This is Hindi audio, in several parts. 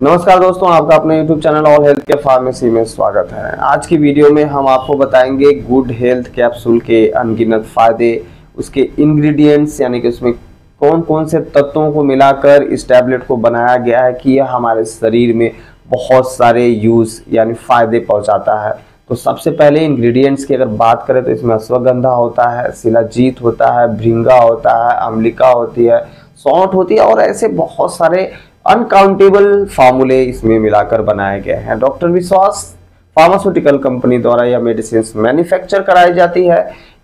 नमस्कार दोस्तों, आपका अपने YouTube channel all health care pharmacy में स्वागत है। आज की वीडियो में हम आपको बताएंगे गुड हेल्थ कैप्सूल के अनगिनत फायदे, उसके इंग्रेडिएंट्स यानी कि उसमें कौन कौन से तत्वों को मिलाकर इस टैबलेट को बनाया गया है कि यह हमारे शरीर में बहुत सारे यूज यानी फायदे पहुंचाता है। तो सबसे पहले इंग्रेडिएंट्स की अगर बात करें तो इसमें अश्वगंधा होता है, शिलाजीत होता है, भृंगा होता है, अम्लिका होती है, सौंठ होती है और ऐसे बहुत सारे अनकाउंटेबल फार्मूले इसमें मिलाकर बनाए गए हैं। डॉक्टर विश्वास फार्मास्यूटिकल कंपनी द्वारा यह मेडिसिन मैन्युफैक्चर कराई जाती है।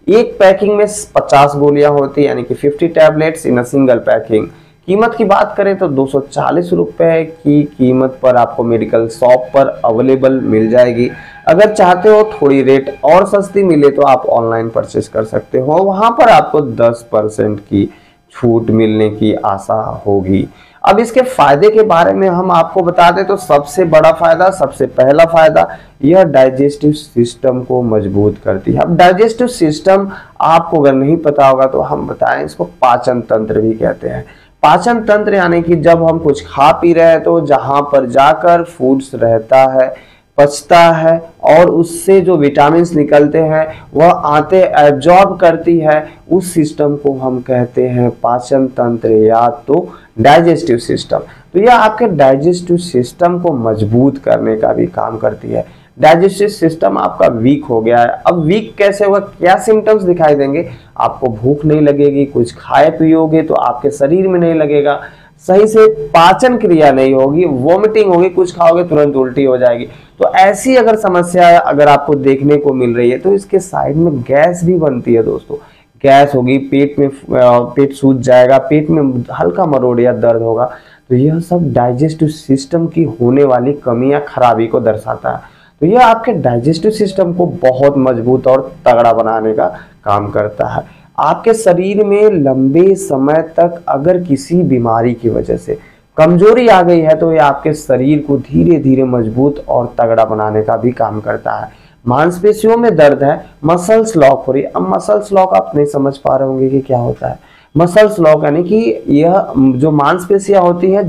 एक पैकिंग में 50 गोलियां होती है यानी कि 50 tablets in a single packing. कीमत की बात करें तो 240 रुपए की कीमत पर आपको मेडिकल शॉप पर अवेलेबल मिल जाएगी। अगर चाहते हो थोड़ी रेट और सस्ती मिले तो आप ऑनलाइन परचेस कर सकते हो, वहां पर आपको 10% की छूट मिलने की आशा होगी। अब इसके फायदे के बारे में हम आपको बता दें तो सबसे बड़ा फायदा, सबसे पहला फायदा, यह डाइजेस्टिव सिस्टम को मजबूत करती है। अब डाइजेस्टिव सिस्टम आपको अगर नहीं पता होगा तो हम बताएं, इसको पाचन तंत्र भी कहते हैं। पाचन तंत्र यानी कि जब हम कुछ खा पी रहे हैं तो जहां पर जाकर फूड्स रहता है, पचता है और उससे जो विटामिन्स निकलते हैं वह आते एब्जॉर्ब करती है, उस सिस्टम को हम कहते हैं पाचन तंत्र या तो डाइजेस्टिव सिस्टम। तो यह आपके डाइजेस्टिव सिस्टम को मजबूत करने का भी काम करती है। डाइजेस्टिव सिस्टम आपका वीक हो गया है, अब वीक कैसे होगा, क्या सिम्टम्स दिखाई देंगे? आपको भूख नहीं लगेगी, कुछ खाए पियोगे तो आपके शरीर में नहीं लगेगा, सही से पाचन क्रिया नहीं होगी, वोमिटिंग होगी, कुछ खाओगे तुरंत उल्टी हो जाएगी। तो ऐसी अगर समस्या अगर आपको देखने को मिल रही है तो इसके साइड में गैस भी बनती है दोस्तों। गैस होगी, पेट में पेट सूज जाएगा, पेट में हल्का मरोड़ या दर्द होगा, तो यह सब डाइजेस्टिव सिस्टम की होने वाली कमी या खराबी को दर्शाता है। तो यह आपके डाइजेस्टिव सिस्टम को बहुत मजबूत और तगड़ा बनाने का काम करता है। आपके शरीर में लंबे समय तक अगर किसी बीमारी की वजह से कमजोरी आ गई है तो यह आपके शरीर को धीरे धीरे मजबूत और तगड़ा बनाने का भी काम करता है। मांसपेशियों में दर्द है, मसल्स लॉक हो रही है। अब मसल्स लॉक आप नहीं समझ पा रहे होंगे कि क्या होता है। मसल्स लॉक यानी कि यह जो मांसपेशियां होती हैं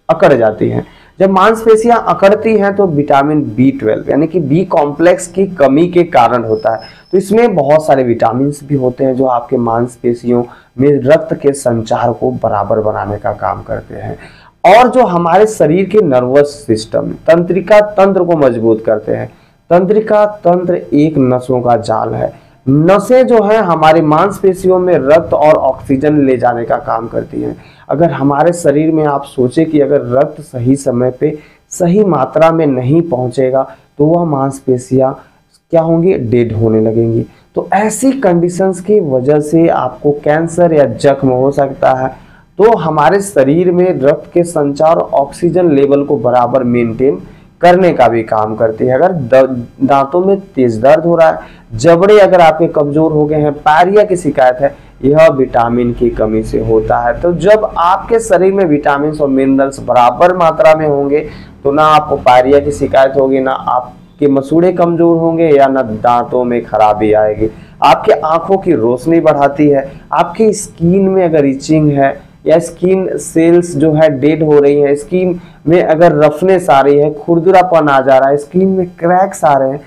अकड़ जाती हैं। जब मांसपेशियां अकड़ती हैं तो विटामिन B12 यानी कि बी कॉम्प्लेक्स की कमी के कारण होता है। तो इसमें बहुत सारे विटामिन भी होते हैं जो आपके मांसपेशियों में रक्त के संचार को बराबर बनाने का काम करते हैं और जो हमारे शरीर के नर्वस सिस्टम तंत्रिका तंत्र को मजबूत करते हैं। तंत्रिका तंत्र एक नसों का जाल है। नसें जो है हमारी मांसपेशियों में रक्त और ऑक्सीजन ले जाने का काम करती हैं। अगर हमारे शरीर में आप सोचे कि अगर रक्त सही समय पे सही मात्रा में नहीं पहुंचेगा तो वह मांसपेशियां क्या होंगी, डेड होने लगेंगी। तो ऐसी कंडीशंस की वजह से आपको कैंसर या जख्म हो सकता है। तो हमारे शरीर में रक्त के संचार और ऑक्सीजन लेवल को बराबर मेंटेन करने का भी काम करती है। अगर दांतों में तेज दर्द हो रहा है, जबड़े अगर आपके कमजोर हो गए हैं, पायरिया की शिकायत है, यह विटामिन की कमी से होता है। तो जब आपके शरीर में विटामिन और मिनरल्स बराबर मात्रा में होंगे तो ना आपको पायरिया की शिकायत होगी, ना आपके मसूड़े कमजोर होंगे या ना दांतों में खराबी आएगी। आपके आंखों की रोशनी बढ़ाती है। आपकी स्किन में अगर इचिंग है या स्किन सेल्स जो है डेड हो रही है, स्किन में अगर रफनेस आ रही है, खुरदुरापन आ जा रहा है, स्किन में क्रैक्स आ रहे हैं,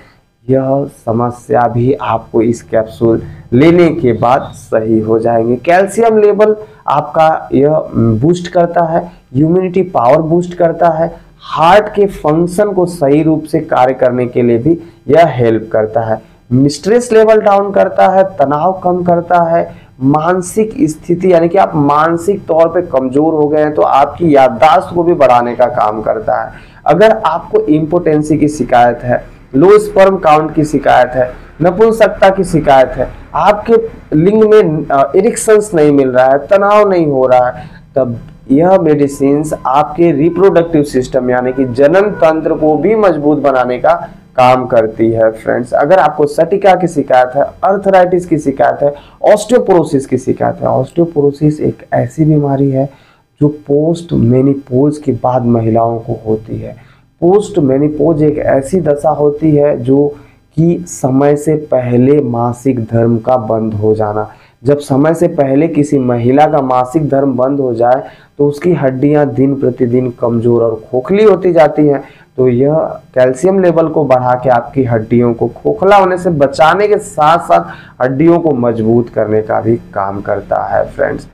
यह समस्या भी आपको इस कैप्सूल लेने के बाद सही हो जाएंगे। कैल्शियम लेवल आपका यह बूस्ट करता है, इम्यूनिटी पावर बूस्ट करता है, हार्ट के फंक्शन को सही रूप से कार्य करने के लिए भी यह हेल्प करता है, स्ट्रेस लेवल डाउन करता है, तनाव कम करता है, मानसिक स्थिति यानी कि आप मानसिक तौर पे कमजोर हो गए हैं तो आपकी याददाश्त को भी बढ़ाने का काम करता है। अगर आपको इम्पोटेंसी की शिकायत है, लो स्पर्म काउंट की शिकायत है, नपुंसकता की शिकायत है, आपके लिंग में इरेक्शंस नहीं मिल रहा है, तनाव नहीं हो रहा है, तब यह मेडिसिन आपके रिप्रोडक्टिव सिस्टम यानी कि जनन तंत्र को भी मजबूत बनाने का काम करती है। फ्रेंड्स, अगर आपको सटिका की शिकायत है, अर्थराइटिस की शिकायत है, ऑस्टियोपोरोसिस की शिकायत है। ऑस्टियोपोरोसिस एक ऐसी बीमारी है जो पोस्ट मेनिपोज के बाद महिलाओं को होती है। पोस्ट मेनिपोज एक ऐसी दशा होती है जो कि समय से पहले मासिक धर्म का बंद हो जाना। जब समय से पहले किसी महिला का मासिक धर्म बंद हो जाए तो उसकी हड्डियां दिन प्रतिदिन कमजोर और खोखली होती जाती हैं। तो यह कैल्शियम लेवल को बढ़ा के आपकी हड्डियों को खोखला होने से बचाने के साथ साथ हड्डियों को मजबूत करने का भी काम करता है फ्रेंड्स।